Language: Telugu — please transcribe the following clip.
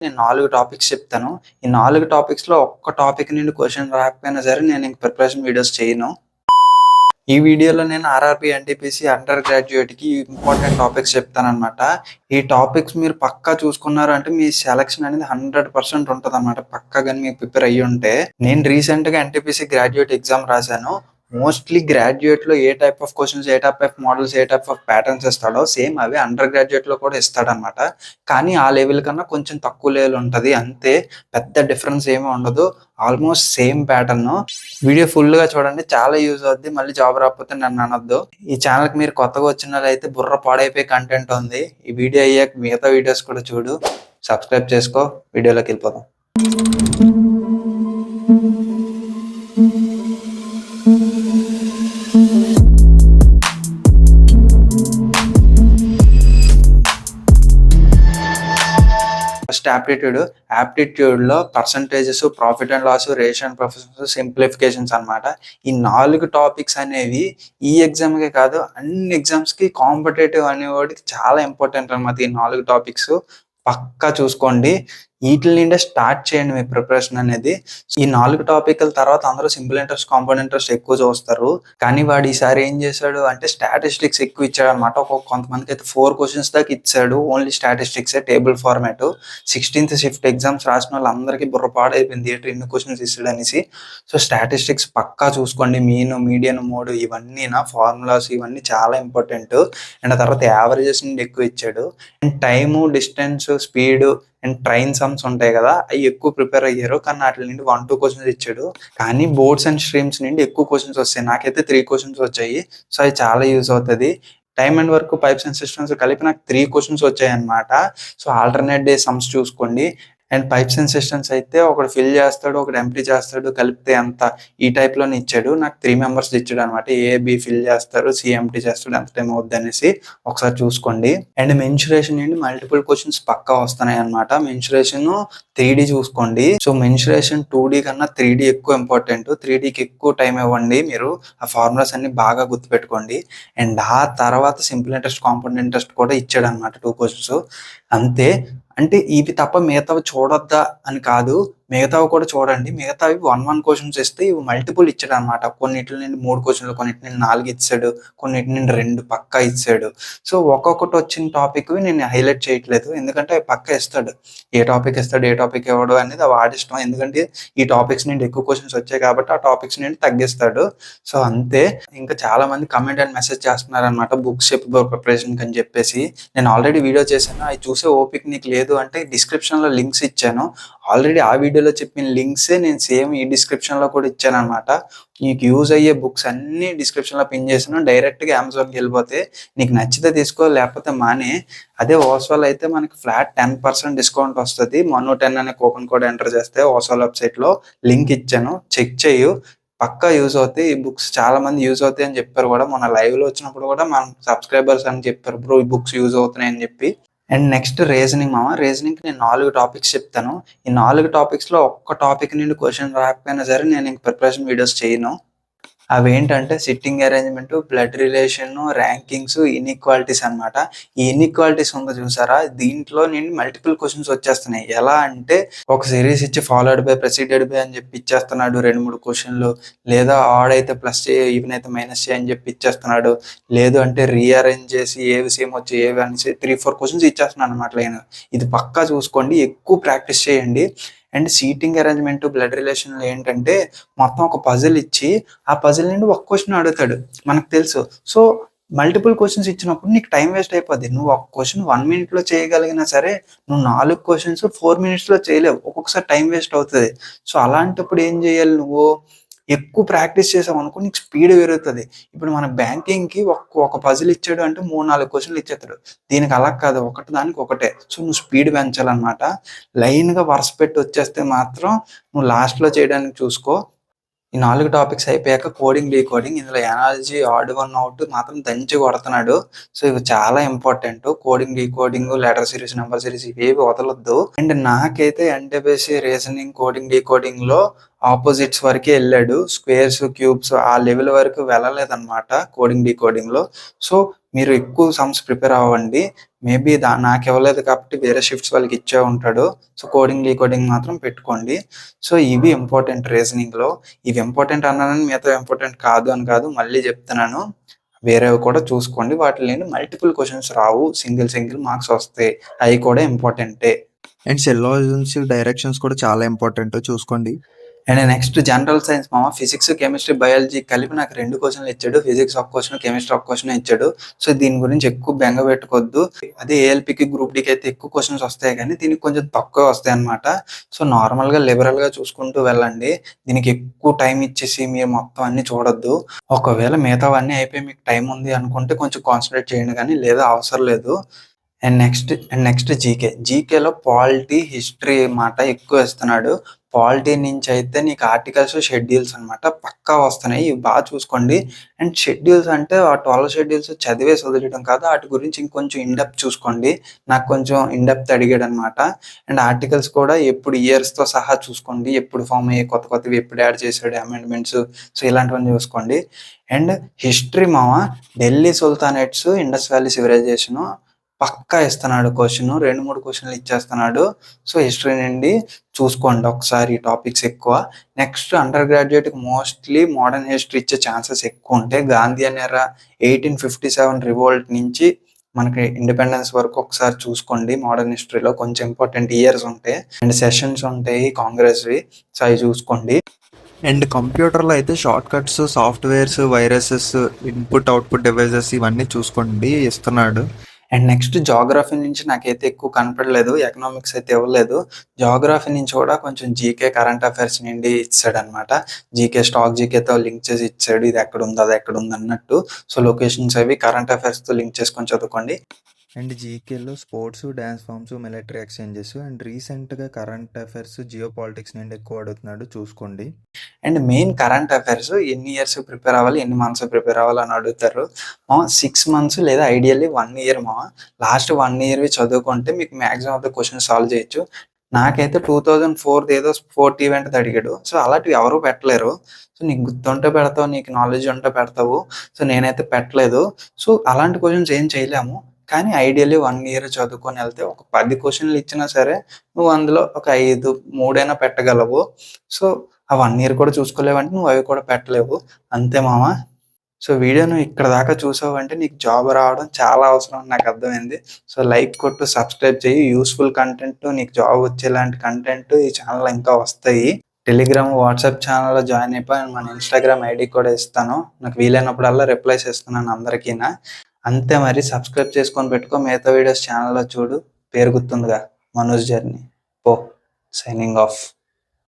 నేను 4 టాపిక్స్ చెప్తాను. ఈ 4 టాపిక్స్‌లో ఒక్క టాపిక్ నుండి క్వెషన్ రాకపోయినా సరే నేను ఇంక ప్రిపరేషన్ వీడియోస్ చేయను. ఈ వీడియోలో నేను ఆర్ఆర్‌బీ, ఎన్‌టీపీసీ అండర్ గ్రాడ్యుయేట్‌కి ఇంపార్టెంట్ టాపిక్స్ చెప్తాననమాట. ఈ టాపిక్స్ మీరు పక్కా చూసుకున్నారు అంటే మీ సెలక్షన్ అనేది 100% ఉంటదనమాట. పక్కా గాని మీరు ప్రిపేర్ అయ్యుంటే. నేను రీసెంట్‌గా ఎన్‌టీపీసీ గ్రాడ్యుయేట్ ఎగ్జామ్ రాశాను. మోస్ట్‌లీ గ్రాడ్యుయేట్‌లో ఏ టైప్ ఆఫ్ క్వెషన్స్, ఏ టైప్ ఆఫ్ మోడల్స్, ఏ టైప్ ఆఫ్ ప్యాటర్న్స్ ఇస్తాడో సేమ్ అవే అండర్ గ్రాడ్యుయేట్‌లో కూడా ఇస్తాడనమాట. కానీ ఆ లెవెల్ కన్నా కొంచెం తక్కువ లెవెల్ ఉంటది అంతే. పెద్ద డిఫరెన్స్ ఏమి ఉండదు. Almost same pattern. వీడియో ఫుల్‌గా చూడండి. చాలా యూజ్ అవుద్ది. మళ్ళీ జాబ్ రాకపోతే నన్ను అనొద్దు. ఈ ఛానల్‌కి మీరు కొత్తగా వచ్చినోళ్ళైతే బుర్ర పాడైపోయే కంటెంట్ ఉంది. ఈ వీడియో అయ్యాక మిగతా వీడియోస్ కూడా చూడు. సబ్స్క్రైబ్ చేసుకో. వీడియోలోకెళ్ళిపోదాం. ఫస్ట్ యాప్టిట్యూడ్‌లో percentages, profit and loss, ratio and proportions, simplifications అన్నమాట. ఈ 4 టాపిక్స్ అనేవి ఈ ఎగ్జామ్‌కే కాదు అన్ని ఎగ్జామ్స్‌కి కాంపిటేటివ్ అనేవాడికి చాలా ఇంపార్టెంట్ అన్నమాట. ఈ 4 టాపిక్స్ పక్కా చూసుకోండి. ఈటిల నుండే స్టార్ట్ చేయండి మీ ప్రిపరేషన్ అనేది. ఈ 4 టాపిక్‌ల తర్వాత అందరూ సింపుల్ ఇంట్రెస్ట్, కాంపౌండ్ ఇంట్రెస్ట్ ఎక్కువ చూస్తారు. కానీ వాడు ఈసారి ఏం చేశాడు అంటే స్టాటిస్టిక్స్ ఎక్కువ ఇచ్చాడన్నమాట. కొంతమందికైతే 4 క్వెషన్స్ దాకా ఇచ్చాడు. ఓన్లీ స్టాటిస్టిక్సే table format. 16th shift exams రాసిన వాళ్ళందరికీ బుర్ర పాడైపోయింది. ఏంటి ఇన్ని క్వెషన్స్ ఇస్తాడనేసి. సో స్టాటిస్టిక్స్ పక్కా చూసుకోండి. మీన్, మీడియన్, మోడ్ ఇవన్నీనా ఫార్ములాస్ ఇవన్నీ చాలా ఇంపార్టెంట్. అండ్ ఆ తర్వాత యావరేజెస్ నుండి ఎక్కువ ఇచ్చాడు. And time, distance, speed and train sums ఉంటాయి కదా! అయి ఎక్కువ ప్రిపేర్ అయ్యారు. కానీ ఆటిల నుండి 1, 2 క్వెషన్స్ ఇచ్చాడు. కానీ బోర్డ్స్ అండ్ స్ట్రీమ్స్ నుండి ఎక్కువ క్వెషన్స్ వస్తాయి. నాకైతే 3 క్వెషన్స్ వచ్చాయి. సో అది చాలా యూజ్ అవుతది. Time and work, pipes and systems కలిపి నాకు 3 క్వెషన్స్ వచ్చాయన్నమాట. సో ఆల్టర్‌నేట్ డే సమ్స్ చూసుకోండి. అండ్ పైప్స్ అండ్ సిస్టమ్స్ అయితే ఒకడు ఫిల్ చేస్తాడు, ఒకడు ఎంప్టీ చేస్తాడు. కలిపితే అంత ఈ టైప్‌లోనే ఇచ్చాడు. నాకు 3 మెంబర్స్‌ది ఇచ్చాడన్నమాట. ఏ, బి ఫిల్ చేస్తారు, సి ఎంప్టీ చేస్తాడు. ఎంత టైం అవుద్దనేసి ఒకసారి చూసుకోండి. అండ్ మెన్సురేషన్ నుండి మల్టిపుల్ క్వెషన్స్ పక్కా వస్తున్నాయన్నమాట. మెన్సురేషన్ 3D చూసుకోండి. సో మెన్సురేషన్ 2D కన్నా 3D ఎక్కువ ఇంపార్టెంట్. 3Dకి ఎక్కువ టైం ఇవ్వండి మీరు. ఆ ఫార్ములాస్ అన్ని బాగా గుర్తుపెట్టుకోండి. అండ్ ఆ తర్వాత సింపుల్ ఇంట్రెస్ట్, కాంపౌండ్ ఇంట్రెస్ట్ కూడా ఇచ్చాడన్నమాట 2 క్వెషన్స్. అంతే. అంటే ఇవి తప్ప మిగతావి చూడొద్దా అని కాదు. మిగతావి కూడా చూడండి. మిగతావి 1 క్వెషన్స్ ఇస్తే ఇవి మల్టిపుల్ ఇచ్చాడన్నమాట. కొన్నిట్ల నుండి 3 క్వెషన్‌లు, కొన్నిటి నుండి 4 ఇచ్చాడు. కొన్నిటి నుండి 2 పక్కా ఇచ్చాడు. సో ఒక్కొక్కటి వచ్చిన టాపిక్‌వి నేను హైలైట్ చేయట్లేదు. ఎందుకంటే అవి పక్కా ఇస్తాడు. ఏ టాపిక్ ఇస్తాడు, ఏ టాపిక్ ఇవ్వడు అనేది వాడిష్టం. ఎందుకంటే ఈ టాపిక్స్ నుండి ఎక్కువ క్వెషన్స్ వచ్చాయి కాబట్టి ఆ టాపిక్స్ నుండి తగ్గిస్తాడు. సో అంతే. ఇంకా చాలా మంది కామెంట్ అండ్ మెసేజ్ చేస్తున్నారన్నమాట. బుక్స్ చెప్పు ప్రిపరేషన్‌కి అని చెప్పేసి. నేను ఆల్రెడీ వీడియో చేశాను. అయి చూసే ఓపిక నీకు లేదు అంటే డిస్క్రిప్షన్‌లో లింక్స్ ఇచ్చాను. ఆల్రెడీ ఆ వీడియోలో చెప్పిన లింక్సే నేను సేమ్ ఈ డిస్క్రిప్షన్‌లో కూడా ఇచ్చానన్నమాట. నీకు యూజ్ అయ్యే బుక్స్ అన్నీ డిస్క్రిప్షన్‌లో పిన్ చేశాను. డైరెక్ట్‌గా అమెజాన్‌కెళ్ళిపోతే నీకు నచ్చితే తీసుకో లేకపోతే మానేయి. అదే ఓస్వాల్ అయితే మనకి ఫ్లాట్ 10% డిస్కౌంట్ వస్తది. మను10 అనే కూపన్ కోడ్ ఎంటర్ చేస్తే ఓస్వాల్ వెబ్‌సైట్‌లో లింక్ ఇచ్చాను. చెక్ చెయ్యు. పక్కా యూజ్ అవుతాయి. ఈ బుక్స్ చాలా మంది యూజ్ అవుతాయి అని చెప్పారు కూడా. మొన్న లైవ్‌లో వచ్చినప్పుడు కూడా మన సబ్స్క్రైబర్స్ అని చెప్పారు. బ్రో ఈ బుక్స్ యూజ్ అవుతున్నాయి అని చెప్పి. అండ్ నెక్స్ట్ రీజనింగ్ మామ. రీజనింగ్‌కి నేను 4 టాపిక్స్ చెప్తాను. ఈ 4 టాపిక్స్‌లో ఒక్క టాపిక్ నుండి క్వెషన్ రాకపోయినా సరే నేను ఇంక ప్రిపరేషన్ వీడియోస్ చేయను. అవేంటంటే sitting arrangement, blood relation, rankings, inequalities అన్నమాట. ఈ ఇన్‌ఈక్వాలిటీస్ ఉంది చూసారా? దీంట్లో నుండి మల్టిపుల్ క్వెషన్స్ వచ్చేస్తున్నాయి. ఎలా అంటే ఒక సీరీస్ ఇచ్చి ఫాలోడ్ బై, ప్రెసిడెడ్ బై అని చెప్పి ఇచ్చేస్తున్నాడు 2, 3 క్వెషన్‌లు. లేదా ఆడ్ అయితే ప్లస్ చేయి, ఈవెన్ అయితే మైనస్ చేయి అని చెప్పి ఇచ్చేస్తున్నాడు. లేదు అంటే రీఅరేంజ్ చేసి ఏవి సేమ్ వచ్చి ఏవి అనేసి 3, 4 క్వెషన్స్ ఇచ్చేస్తున్నాడు అన్నమాట లైన్. ఇది పక్కా చూసుకోండి. ఎక్కువ ప్రాక్టీస్ చేయండి. అండ్ సీటింగ్ అరేంజ్‌మెంట్, బ్లడ్ రిలేషన్‌లో ఏంటంటే మొత్తం ఒక పజిల్ ఇచ్చి ఆ పజిల్ నుండి ఒక క్వెషన్ అడుగుతాడు. మనకు తెలుసు. సో మల్టిపుల్ క్వెషన్స్ ఇచ్చినప్పుడు నీకు టైం వేస్ట్ అయిపోద్ది. నువ్వు ఒక క్వెషన్ 1 మినిట్‌లో చేయగలిగినా సరే, నువ్వు 4 క్వెషన్స్ 4 మినిట్స్‌లో చేయలేవు. ఒక్కొక్కసారి టైం వేస్ట్ అవుతది. సో అలాంటప్పుడు ఏం చేయాలి నువ్వు? ఎక్కువ ప్రాక్టీస్ చేసావనుకో నీకు స్పీడ్ పెరుగుతది. ఇప్పుడు మన బ్యాంకింగ్‌కి ఒక పజిల్ ఇచ్చాడు అంటే 3, 4 క్వెషన్‌లు ఇచ్చేస్తాడు. దీనికి అలా కాదు. ఒకటి దానికి ఒకటే. సో నువ్వు స్పీడ్ పెంచాలన్నమాట. లైన్‌గా వరుస పెట్టి వచ్చేస్తే మాత్రం నువ్వు లాస్ట్‌లో చేయడానికి చూసుకో. ఈ 4 టాపిక్స్ అయిపోయాక కోడింగ్, డీకోడింగ్ ఇందులో ఎనాలజీ, ఆడ్ వన్, అవుట్ మాత్రం దంచి కొడుతున్నాడు. సో ఇవి చాలా important. Coding, decoding, letter series, number series ఇవేవి వదలొద్దు. అండ్ నాకైతే ఎన్‌టీపీసీ రీజనింగ్, కోడింగ్, డీకోడింగ్‌లో ఆపోజిట్స్ వరకే ఎళ్ళాడు. స్క్వేర్స్, క్యూబ్స్ ఆ లెవెల్ వరకు వెళ్ళలేదన్నమాట కోడింగ్, డీకోడింగ్‌లో. సో మీరు ఎక్కువ సమ్స్ ప్రిపేర్ అవ్వండి. మేబీ నాకు ఇవ్వలేదు కాబట్టి వేరే షిఫ్ట్స్ వాళ్ళకి ఇచ్చే ఉంటాడు. సో కోడింగ్ డీకోడింగ్ మాత్రం పెట్టుకోండి. సో ఇవి ఇంపార్టెంట్ రీజనింగ్లో. ఇవి ఇంపార్టెంట్ అన్నానని మిగతా ఇంపార్టెంట్ కాదు అని కాదు, మళ్ళీ చెప్తున్నాను. వేరేవి కూడా చూసుకోండి. వాటిలో మల్టిపుల్ క్వశ్చన్స్ రావు, సింగిల్ మార్క్స్ వస్తాయి. అవి కూడా ఇంపార్టెంటే. అండ్ సెల్లోజన్స్ డైరెక్షన్స్ కూడా చాలా ఇంపార్టెంట్, చూసుకోండి. అండ్ నెక్స్ట్ జనరల్ సైన్స్ మామ. ఫిజిక్స్, కెమిస్ట్రీ, బయాలజీ కలిపి నాకు 2 క్వశ్చన్లు ఇచ్చాడు. ఫిజిక్స్ ఒక క్వశ్చన్, కెమిస్ట్రీ ఒక క్వశ్చన్ ఇచ్చాడు. సో దీని గురించి ఎక్కువ బెంగ పెట్టుకోవద్దు. అదే ఏఎల్పికి, గ్రూప్ డికి అయితే ఎక్కువ క్వశ్చన్స్ వస్తాయి కానీ దీనికి కొంచెం తక్కువ వస్తాయి అనమాట. సో నార్మల్గా లిబరల్గా చూసుకుంటూ వెళ్ళండి. దీనికి ఎక్కువ టైం ఇచ్చేసి మీరు మొత్తం అన్ని చూడొద్దు. ఒకవేళ మిగతావన్నీ అయిపోయి మీకు టైం ఉంది అనుకుంటే కొంచెం కాన్సన్ట్రేట్ చేయండి, కానీ లేదా అవసరం లేదు. అండ్ నెక్స్ట్ జీకేలో పాలిటీ, హిస్టరీ మాట ఎక్కువ ఇస్తున్నాడు. పాలిటీ నుంచి అయితే నీకు ఆర్టికల్స్, షెడ్యూల్స్ అనమాట పక్కా వస్తున్నాయి. ఇవి బాగా చూసుకోండి. అండ్ షెడ్యూల్స్ అంటే ఆ 12 షెడ్యూల్స్ చదివేసి వదిలేయడం కాదు, వాటి గురించి ఇంకొంచెం ఇన్డెప్త్ చూసుకోండి. నాకు కొంచెం ఇన్డెప్త్ అడిగాడు అనమాట. అండ్ ఆర్టికల్స్ కూడా ఎప్పుడు ఇయర్స్తో సహా చూసుకోండి. ఎప్పుడు ఫామ్ అయ్యి కొత్తవి ఎప్పుడు యాడ్ చేశాడు, అమెండ్మెంట్స్, సో ఇలాంటివన్నీ చూసుకోండి. అండ్ హిస్టరీ మామ, Delhi sultanates, Indus valley civilisation పక్కా ఇస్తున్నాడు క్వశ్చన్. 2-3 క్వశ్చన్లు ఇచ్చేస్తున్నాడు. సో హిస్టరీ నుండి చూసుకోండి ఒకసారి టాపిక్స్ ఎక్కువ. నెక్స్ట్ అండర్ గ్రాడ్యుయేట్కి మోస్ట్లీ మోడర్న్ హిస్టరీ ఇచ్చే ఛాన్సెస్ ఎక్కువ ఉంటాయి. గాంధీయన్ ఎరా 1857 రివోల్ట్ నుంచి మనకి ఇండిపెండెన్స్ వరకు ఒకసారి చూసుకోండి. మోడర్న్ హిస్టరీలో కొంచెం ఇంపార్టెంట్ ఇయర్స్ ఉంటాయి అండ్ సెషన్స్ ఉంటాయి కాంగ్రెస్వి. సో అవి చూసుకోండి. అండ్ కంప్యూటర్లో అయితే short cuts, softwares, viruses, input output devices ఇవన్నీ చూసుకోండి, ఇస్తున్నాడు. అండ్ నెక్స్ట్ జాగ్రఫీ నుంచి నాకైతే ఎక్కువ కనపడలేదు. ఎకనామిక్స్ అయితే ఇవ్వలేదు. జాగ్రఫీ నుంచి కూడా కొంచెం జీకే, కరెంట్ అఫైర్స్ నుండి ఇచ్చాడు అనమాట. జీకే, స్టాక్ జీకేతో లింక్ చేసి ఇచ్చాడు. ఇది ఎక్కడ ఉంది, అది ఎక్కడ ఉంది అన్నట్టు. సో లొకేషన్స్ అవి కరెంట్ అఫైర్స్తో లింక్ చేసుకొని చదువుకోండి. అండ్ జీకేలో sports, dance forms, military exchanges and రీసెంట్గా కరెంట్ అఫైర్స్, జియో పాలిటిక్స్ నుండి ఎక్కువ అడుగుతున్నాడు, చూసుకోండి. అండ్ మెయిన్ కరెంట్ అఫైర్స్ ఎన్ని ఇయర్స్ ప్రిపేర్ అవ్వాలి, ఎన్ని మంత్స్ ప్రిపేర్ అవ్వాలి అని అడుగుతారు. 6 months లేదా ఐడియల్లీ 1 year లాస్ట్ 1 year చదువుకుంటే మీకు maximum of the question solve చేయొచ్చు. నాకైతే 2004 ఏదో స్పోర్ట్ ఈవెంట్ అడిగాడు. సో అలాంటివి ఎవరు పెట్టలేరు. సో నీకు గుర్తుంటే పెడతావు, నీకు నాలెడ్జ్ ఉంటే పెడతావు. సో నేనైతే పెట్టలేదు. సో అలాంటి క్వశ్చన్స్ ఏం చేయలేము. కానీ ఐడియల్లీ 1 year చదువుకొని వెళ్తే ఒక 10 క్వశ్చన్లు ఇచ్చినా సరే నువ్వు అందులో ఒక 5, 3 పెట్టగలవు. సో ఆ 1 year కూడా చూసుకోలేవంటే నువ్వు అవి కూడా పెట్టలేవు. అంతే మామ. సో వీడియోను ఇక్కడ దాకా చూసావంటే నీకు జాబ్ రావడం చాలా అవసరం అని నాకు అర్థమైంది. సో లైక్ కొట్టు, సబ్స్క్రైబ్ చెయ్యి. యూస్ఫుల్ కంటెంట్, నీకు జాబ్ వచ్చేలాంటి కంటెంట్ ఈ ఛానల్ ఇంకా వస్తాయి. టెలిగ్రామ్, వాట్సాప్ ఛానల్లో జాయిన్ అయిపోయి మన ఇన్స్టాగ్రామ్ ఐడి కూడా ఇస్తాను. నాకు వీలైనప్పుడల్లా రిప్లైస్ ఇస్తున్నాను అందరికీనా. అంతే, మరి సబ్స్క్రైబ్ చేసుకొని పెట్టుకో. మిగతా వీడియోస్ ఛానల్లో చూడు. పేరు గుర్తుందిగా, మనోజ్ జర్నీ. పో, సైనింగ్ ఆఫ్.